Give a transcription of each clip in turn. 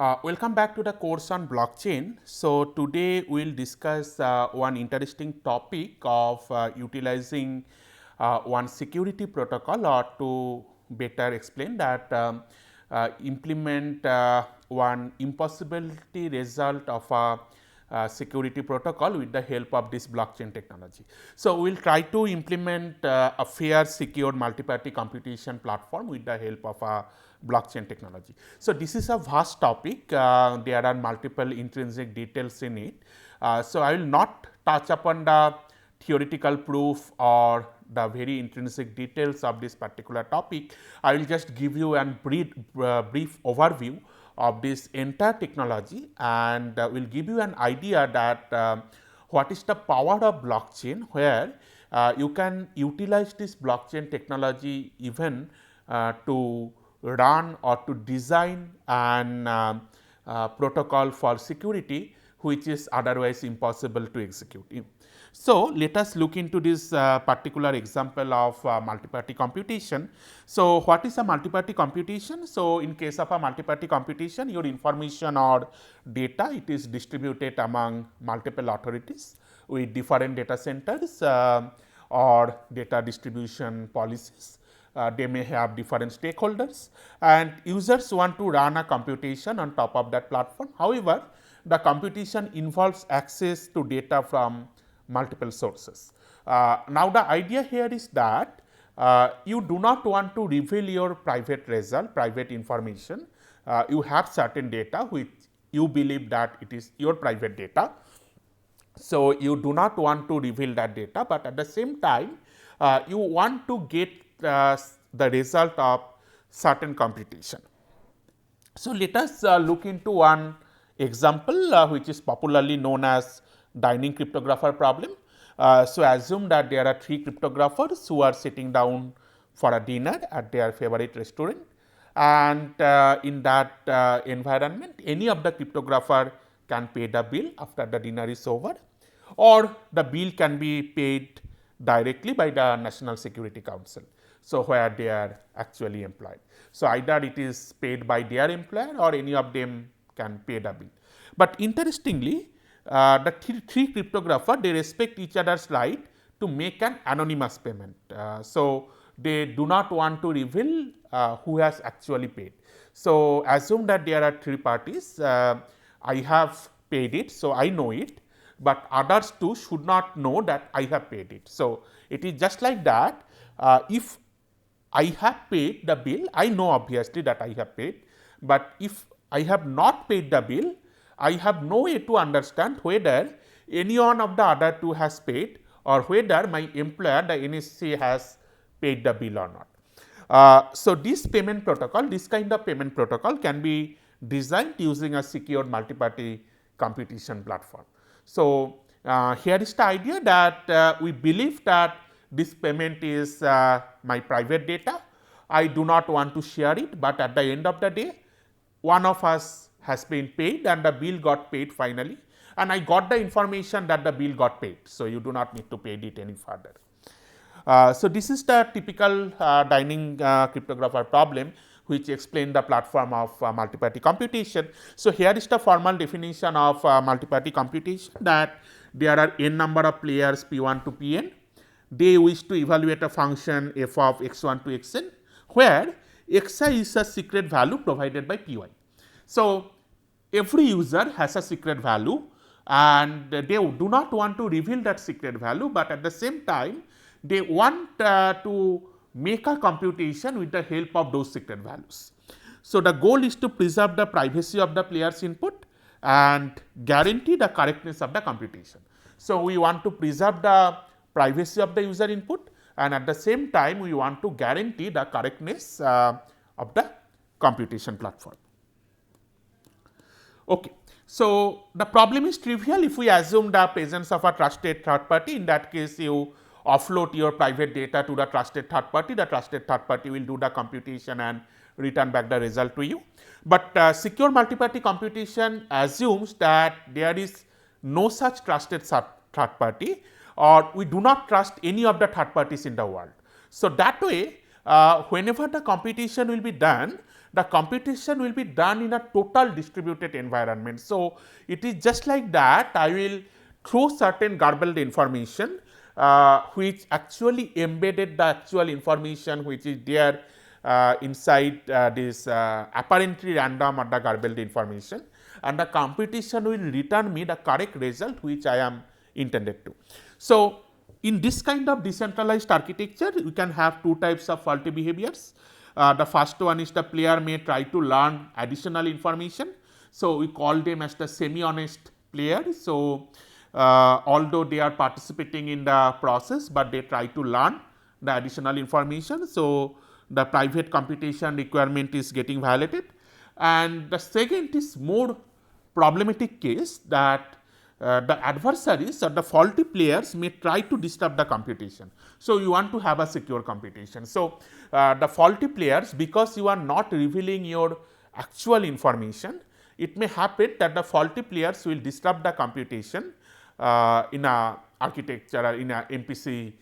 Welcome back to the course on blockchain. So, today we will discuss one interesting topic of utilizing one security protocol, or to better explain that implement one impossibility result of a security protocol with the help of this blockchain technology. So, we will try to implement a fair, secure multi-party computation platform with the help of a blockchain technology. So, this is a vast topic, there are multiple intrinsic details in it. So, I will not touch upon the theoretical proof or the very intrinsic details of this particular topic. I will just give you a brief overview of this entire technology, and will give you an idea that what is the power of blockchain, where you can utilize this blockchain technology even to run or to design an protocol for security which is otherwise impossible to execute. So, let us look into this particular example of multi-party computation. So, what is a multi-party computation? So, in case of a multi-party computation, your information or data, it is distributed among multiple authorities with different data centers or data distribution policies. They may have different stakeholders, and users want to run a computation on top of that platform. However, the computation involves access to data from multiple sources. Now, the idea here is that you do not want to reveal your private result, private information. You have certain data which you believe that it is your private data. So, you do not want to reveal that data, but at the same time you want to get the result of certain computation. So, let us look into one example which is popularly known as dining cryptographer problem. So, assume that there are 3 cryptographers who are sitting down for a dinner at their favorite restaurant, and in that environment any of the cryptographer can pay the bill after the dinner is over, or the bill can be paid directly by the National Security Council. So, where they are actually employed. So, either it is paid by their employer or any of them can pay the bill. But interestingly, the three cryptographers, they respect each other's right to make an anonymous payment. So, they do not want to reveal who has actually paid. So, assume that there are 3 parties, I have paid it, so I know it, but others too should not know that I have paid it. So, it is just like that. If I have paid the bill, I know obviously that I have paid, but if I have not paid the bill, I have no way to understand whether any one of the other 2 has paid, or whether my employer, the NSC, has paid the bill or not. So, this payment protocol, this kind of payment protocol can be designed using a secure multi-party computation platform. So, here is the idea that we believe that this payment is my private data. I do not want to share it, but at the end of the day, one of us has been paid and the bill got paid finally, and I got the information that the bill got paid. So, you do not need to pay it any further. So, this is the typical dining cryptographer problem which explain the platform of multi-party computation. So, here is the formal definition of multi-party computation, that there are n number of players P1 to Pn. They wish to evaluate a function f of x1 to xn, where xi is a secret value provided by Py. So, every user has a secret value, and they do not want to reveal that secret value, but at the same time they want to make a computation with the help of those secret values. So, the goal is to preserve the privacy of the player's input and guarantee the correctness of the computation. So, we want to preserve the privacy of the user input, and at the same time we want to guarantee the correctness of the computation platform. Okay. So, the problem is trivial if we assume the presence of a trusted third party. In that case, you offload your private data to the trusted third party. The trusted third party will do the computation and return back the result to you. But secure multi-party computation assumes that there is no such trusted third party, or we do not trust any of the third parties in the world. So, that way whenever the computation will be done, the computation will be done in a total distributed environment. So, it is just like that I will throw certain garbled information which actually embedded the actual information which is there inside this apparently random or the garbled information, and the computation will return me the correct result which I am intended to. So, in this kind of decentralized architecture, we can have two types of faulty behaviors. The first one is the player may try to learn additional information. So, we call them as the semi-honest players. So, although they are participating in the process, but they try to learn the additional information. So, the private computation requirement is getting violated. And the second is more problematic case that the adversaries or the faulty players may try to disturb the computation. So, you want to have a secure computation. So, the faulty players, because you are not revealing your actual information, it may happen that the faulty players will disrupt the computation in a architecture or in a MPC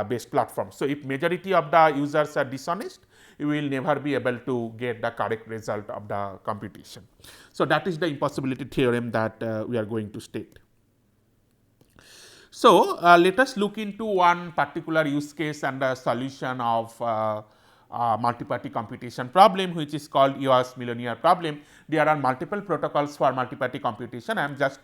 based platform. So, if majority of the users are dishonest, you will never be able to get the correct result of the computation. So, that is the impossibility theorem that we are going to state. So, let us look into one particular use case and the solution of multi-party computation problem, which is called EOS Millionaire problem. There are multiple protocols for multi-party computation. I am just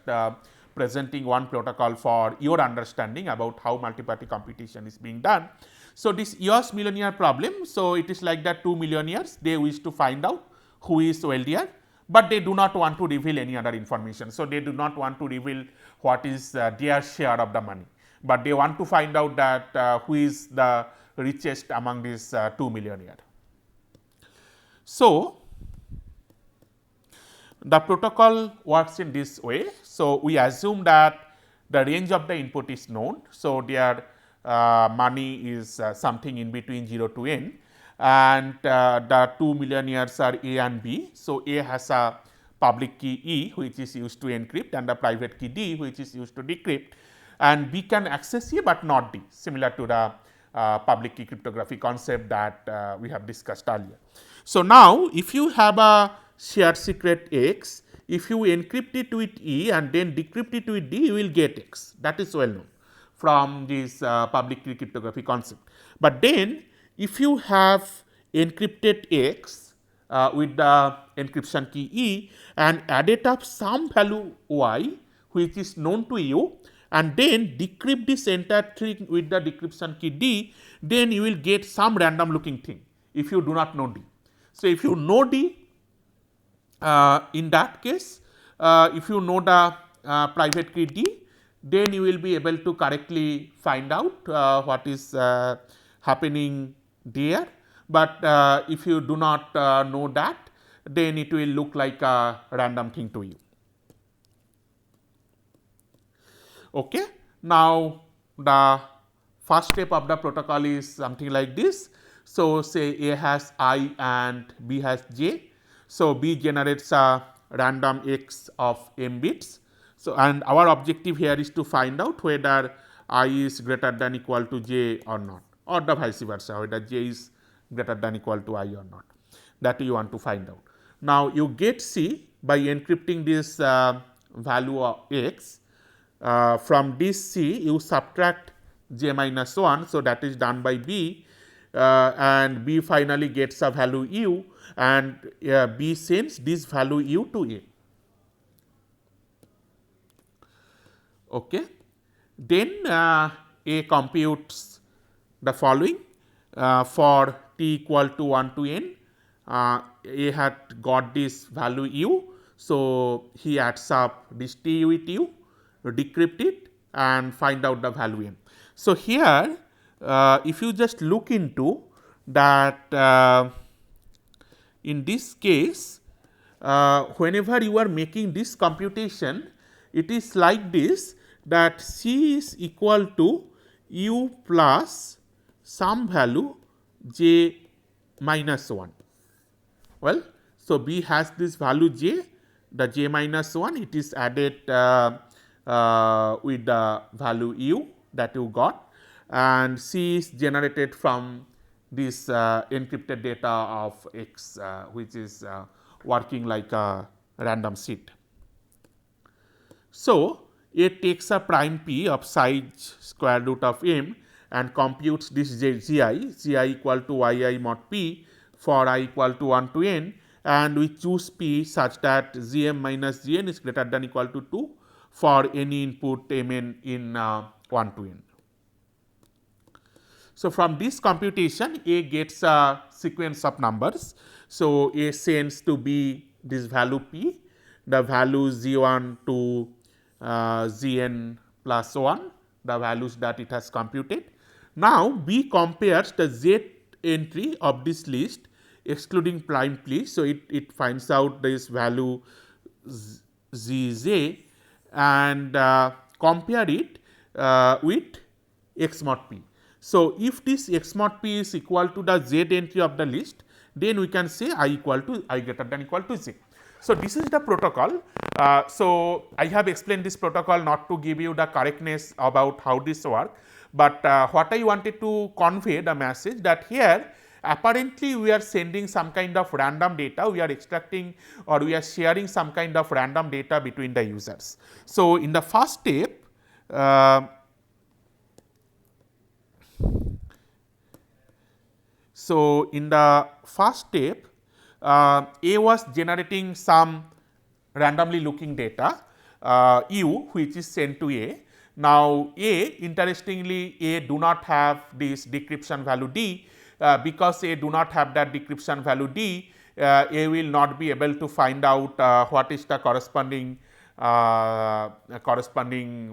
presenting one protocol for your understanding about how multi-party computation is being done. So, this EOS Millionaire problem, so it is like that two millionaires, they wish to find out who is wealthier, but they do not want to reveal any other information. So, they do not want to reveal what is their share of the money, but they want to find out that who is the richest among these two millionaires. So, the protocol works in this way. So, we assume that the range of the input is known. So, their money is something in between 0 to n, and the two millionaires are A and B. So, A has a public key E which is used to encrypt and the private key D which is used to decrypt, and B can access A but not D, similar to the public key cryptography concept that we have discussed earlier. So, now if you have a shared secret X, if you encrypt it with E and then decrypt it with D, you will get X. That is well known from this public key cryptography concept. But then if you have encrypted X with the encryption key E and added up some value Y which is known to you, and then decrypt this entire thing with the decryption key D, then you will get some random looking thing if you do not know D. So, if you know D, in that case, if you know the private key D, then you will be able to correctly find out what is happening there. But if you do not know that, then it will look like a random thing to you. Okay. Now, the first step of the protocol is something like this. So, say A has I and B has J. So, B generates a random X of m bits. So, and our objective here is to find out whether I is greater than equal to J or not, or the vice versa, whether J is greater than equal to I or not, that you want to find out. Now, you get C by encrypting this value of X. From this C you subtract J minus 1. So, that is done by B, and B finally gets a value U, and B sends this value U to A. Okay. Then A computes the following for t equal to 1 to n. A had got this value U. So, he adds up this t with U, decrypt it and find out the value n. So, here if you just look into that, in this case whenever you are making this computation, it is like this, that C is equal to U plus some value J minus 1. Well, so B has this value J, the J minus 1, it is added with the value U that you got, and C is generated from this encrypted data of X, which is working like a random seed. So, A takes a prime P of size square root of m and computes this gi equal to yi mod p for I equal to 1 to n, and we choose p such that gm minus gn is greater than equal to 2 for any input mn in 1 to n. So, from this computation A gets a sequence of numbers. So, A sends to B this value p, the value z1 to zn plus 1, the values that it has computed. Now, B compares the z entry of this list excluding prime p. So, it finds out this value zj and compare it with x mod p. So, if this x mod p is equal to the z entry of the list, then we can say I equal to I greater than equal to z. So, this is the protocol. So, I have explained this protocol not to give you the correctness about how this works, but what I wanted to convey the message that here apparently we are sending some kind of random data, we are extracting or we are sharing some kind of random data between the users. So, in the first step, A was generating some randomly looking data U, which is sent to A. Now, interestingly A do not have this decryption value D, because A do not have that decryption value D, A will not be able to find out what is the corresponding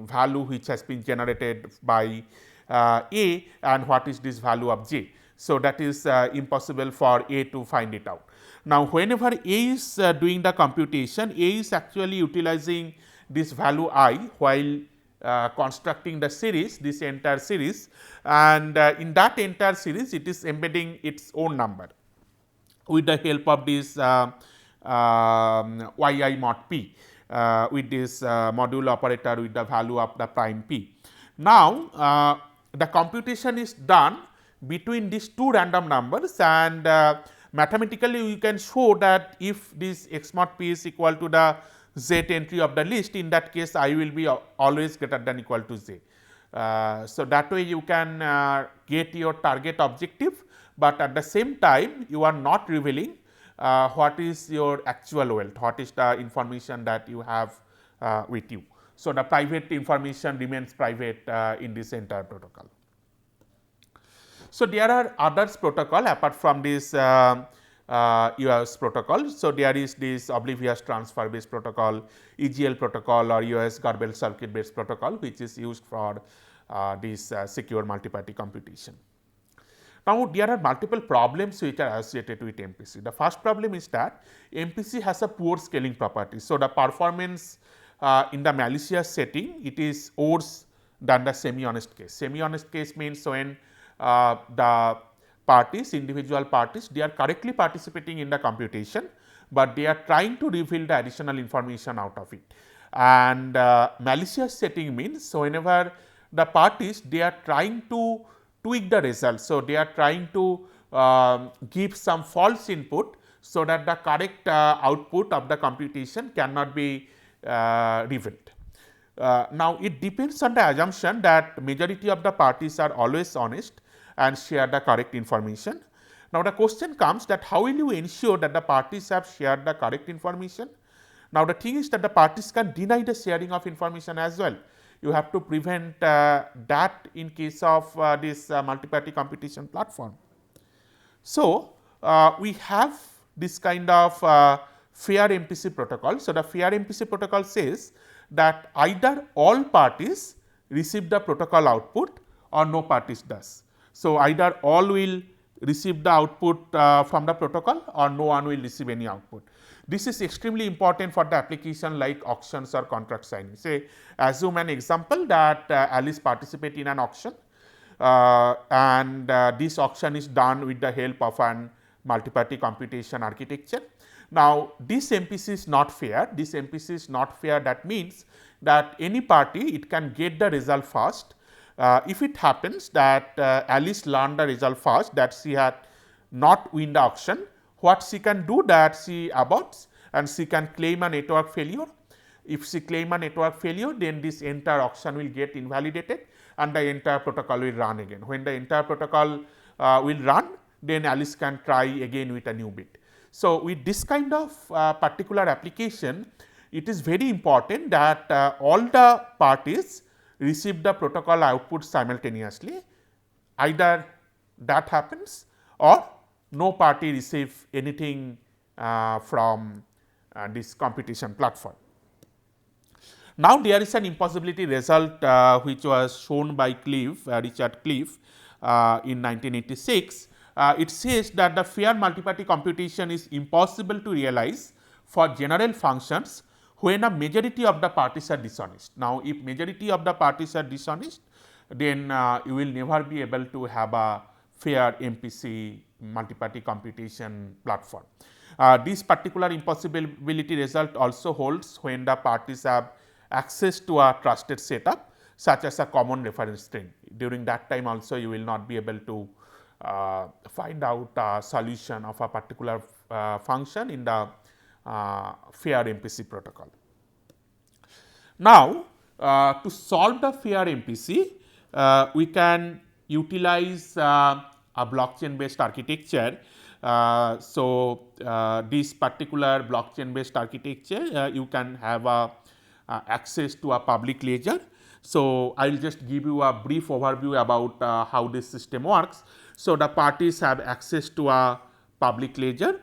value which has been generated by A and what is this value of J. So, that is impossible for A to find it out. Now, whenever A is doing the computation, A is actually utilizing this value I while constructing the series, this entire series, and in that entire series it is embedding its own number with the help of this yi mod p, with this module operator with the value of the prime p. Now, the computation is done between these two random numbers, and mathematically we can show that if this x mod p is equal to the z entry of the list, in that case I will be always greater than equal to z. So, that way you can get your target objective, but at the same time you are not revealing what is your actual wealth, what is the information that you have with you. So, the private information remains private in this entire protocol. So, there are others protocol apart from this US protocol. So, there is this oblivious transfer based protocol, EGL protocol or US garbage circuit based protocol, which is used for this secure multi-party computation. Now, there are multiple problems which are associated with MPC. The first problem is that MPC has a poor scaling property. So, the performance in the malicious setting, it is worse than the semi-honest case. Semi-honest case means when the parties, individual parties, they are correctly participating in the computation, but they are trying to reveal the additional information out of it. And malicious setting means, so whenever the parties, they are trying to tweak the results. So, they are trying to give some false input, so that the correct output of the computation cannot be revealed. Now, it depends on the assumption that majority of the parties are always honest and share the correct information. Now, the question comes that how will you ensure that the parties have shared the correct information? Now, the thing is that the parties can deny the sharing of information as well. You have to prevent that in case of this multi-party computation platform. So, we have this kind of fair MPC protocol. So, the fair MPC protocol says that either all parties receive the protocol output or no parties does. So, either all will receive the output from the protocol or no one will receive any output. This is extremely important for the application like auctions or contract signing. Say, assume an example that Alice participate in an auction and this auction is done with the help of an multi-party computation architecture. Now, this MPC is not fair. This MPC is not fair. That means that any party, it can get the result first, If it happens that Alice learned the result first, that she had not win the auction, what she can do, that she aborts and she can claim a network failure. If she claim a network failure, then this entire auction will get invalidated and the entire protocol will run again. When the entire protocol will run, then Alice can try again with a new bit. So, with this kind of particular application, it is very important that all the parties receive the protocol output simultaneously. Either that happens or no party receive anything from this computation platform. Now, there is an impossibility result which was shown by Richard Cliff in 1986. It says that the fair multiparty computation is impossible to realize for general functions when a majority of the parties are dishonest. Now, if majority of the parties are dishonest, then you will never be able to have a fair MPC multiparty computation platform. This particular impossibility result also holds when the parties have access to a trusted setup such as a common reference string. During that time also you will not be able to find out a solution of a particular function in the fair MPC protocol. Now, to solve the fair MPC, we can utilize a blockchain based architecture. This particular blockchain based architecture, you can have a access to a public ledger. So, I will just give you a brief overview about how this system works. So, the parties have access to a public ledger.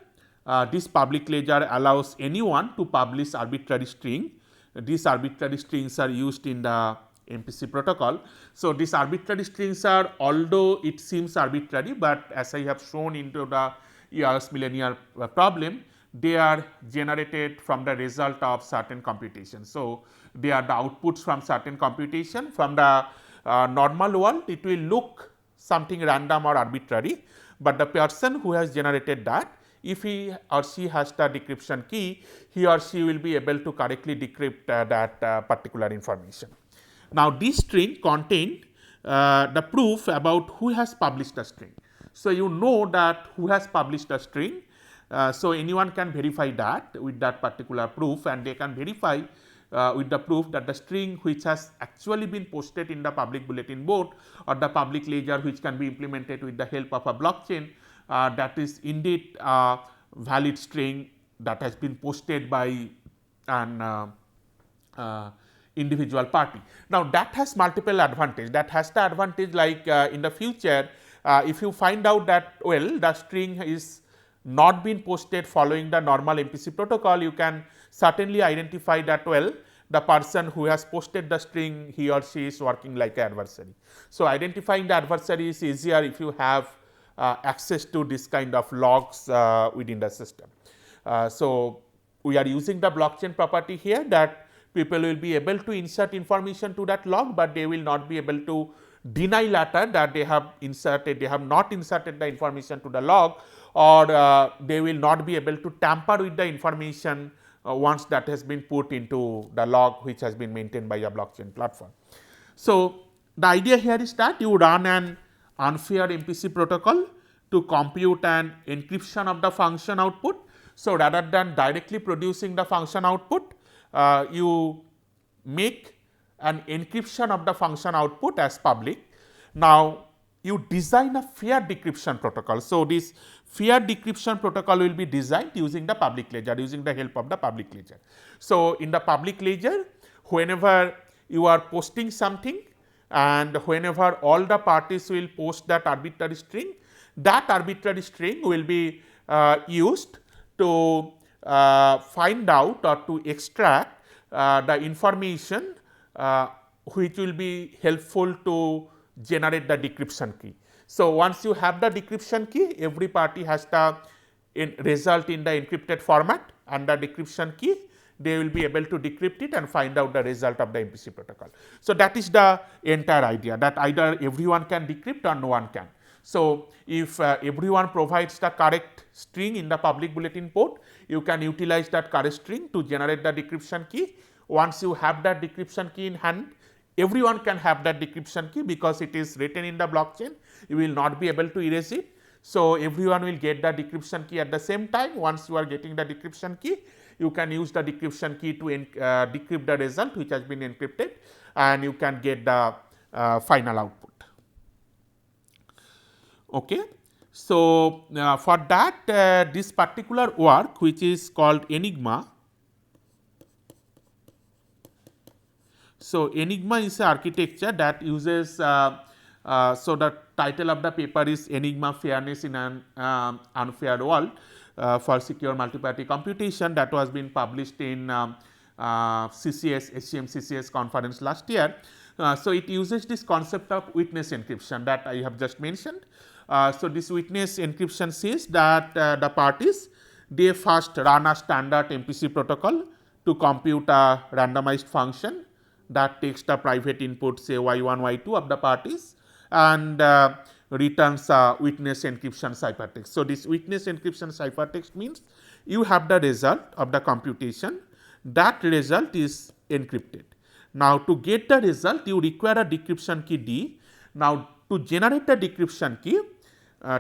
This public ledger allows anyone to publish arbitrary string. These arbitrary strings are used in the MPC protocol. So, these arbitrary strings are, although it seems arbitrary, but as I have shown into the ERS Millionaire problem, they are generated from the result of certain computation. So, they are the outputs from certain computation. From the normal world, it will look something random or arbitrary, but the person who has generated that, if he or she has the decryption key, he or she will be able to correctly decrypt that particular information. Now, this string contained the proof about who has published the string. So, you know that who has published the string. So, anyone can verify that with that particular proof, and they can verify with the proof that the string which has actually been posted in the public bulletin board or the public ledger which can be implemented with the help of a blockchain, that is indeed a valid string that has been posted by an individual party. Now, that has multiple advantages. That has the advantage like in the future, if you find out that the string is not been posted following the normal MPC protocol, you can certainly identify that the person who has posted the string, he or she is working like an adversary. So, identifying the adversary is easier if you have access to this kind of logs within the system. So, we are using the blockchain property here that people will be able to insert information to that log, but they will not be able to deny later that they have not inserted the information to the log, or they will not be able to tamper with the information once that has been put into the log which has been maintained by a blockchain platform. So, the idea here is that you run an unfair MPC protocol to compute an encryption of the function output. So, rather than directly producing the function output, you make an encryption of the function output as public. Now, you design a fair decryption protocol. So, this fair decryption protocol will be designed using the public ledger, using the help of the public ledger. So, in the public ledger, whenever you are posting something and whenever all the parties will post that arbitrary string will be used to find out or to extract the information which will be helpful to generate the decryption key. So, once you have the decryption key, every party has the result in the encrypted format and the decryption key, they will be able to decrypt it and find out the result of the MPC protocol. So, that is the entire idea, that either everyone can decrypt or no one can. So, if everyone provides the correct string in the public bulletin board, you can utilize that correct string to generate the decryption key. Once you have that decryption key in hand, everyone can have that decryption key because it is written in the blockchain. You will not be able to erase it. So, everyone will get the decryption key at the same time. Once you are getting the decryption key, you can use the decryption key to decrypt the result which has been encrypted, and you can get the final output. Okay. So, for that this particular work which is called Enigma. So, Enigma is an architecture that uses so the title of the paper is Enigma Fairness in an Unfair World for Secure Multiparty Computation, that was been published in CCS HCM CCS conference last year. So, it uses this concept of witness encryption that I have just mentioned. So, this witness encryption says that the parties, they first run a standard MPC protocol to compute a randomized function that takes the private input, say y1, y2 of the parties, and returns a witness encryption ciphertext. So, this witness encryption ciphertext means you have the result of the computation, that result is encrypted. Now, to get the result you require a decryption key D. Now, to generate the decryption key,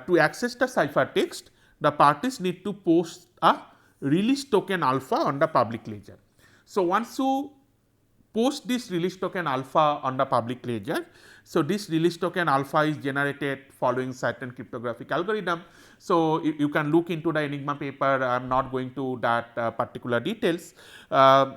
to access the ciphertext, the parties need to post a release token alpha on the public ledger. So, once you post this release token alpha on the public ledger, so this release token alpha is generated following certain cryptographic algorithm. So, you can look into the Enigma paper, I am not going to that particular details. The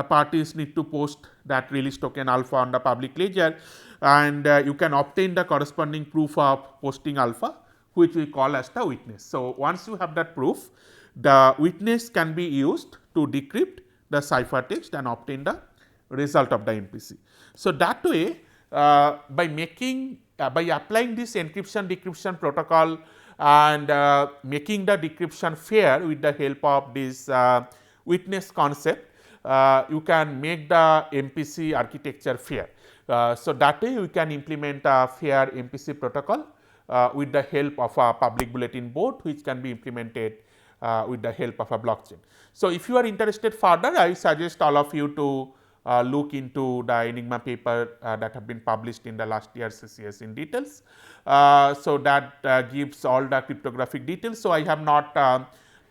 parties need to post that release token alpha on the public ledger, and you can obtain the corresponding proof of posting alpha, which we call as the witness. So, once you have that proof, the witness can be used to decrypt the ciphertext and obtain the result of the MPC. So, that way by applying this encryption decryption protocol and making the decryption fair with the help of this witness concept, you can make the MPC architecture fair. So, that way we can implement a fair MPC protocol with the help of a public bulletin board, which can be implemented with the help of a blockchain. So, if you are interested further, I suggest all of you to look into the Enigma paper that have been published in the last year CCS in details. So, that gives all the cryptographic details. So, I have not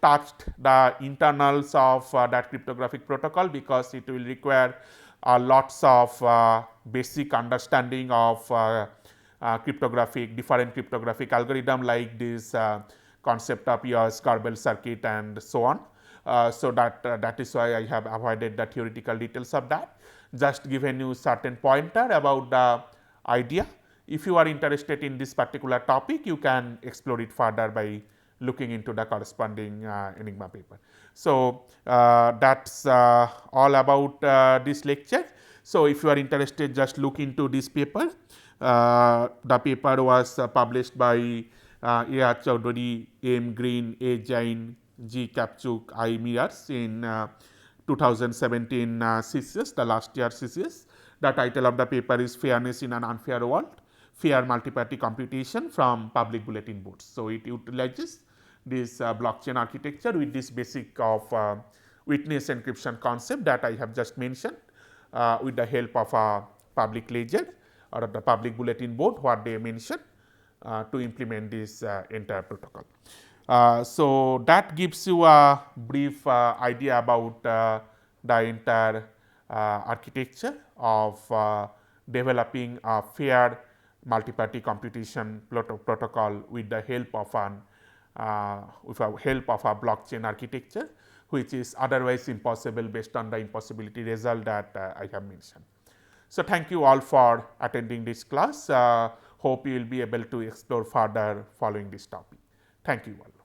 touched the internals of that cryptographic protocol because it will require lots of basic understanding of different cryptographic algorithm like this concept of yours Kerbal circuit and so on. So, that is why I have avoided the theoretical details of that, just given you certain pointer about the idea. If you are interested in this particular topic, you can explore it further by looking into the corresponding Enigma paper. So, that is all about this lecture. So, if you are interested, just look into this paper. The paper was published by A.R. Chowdhury, M. Green, A. Jain, G. Kapchuk, I. Mirars in 2017 CCS, the last year CCS. The title of the paper is Fairness in an Unfair World, Fair Multiparty Computation from Public Bulletin Boards. So, it utilizes this blockchain architecture with this basic of witness encryption concept that I have just mentioned with the help of a public ledger or the public bulletin board what they mentioned to implement this entire protocol. So, that gives you a brief idea about the entire architecture of developing a fair multiparty computation protocol with the help of a blockchain architecture, which is otherwise impossible based on the impossibility result that I have mentioned. So, thank you all for attending this class. Hope you will be able to explore further following this topic. Thank you all.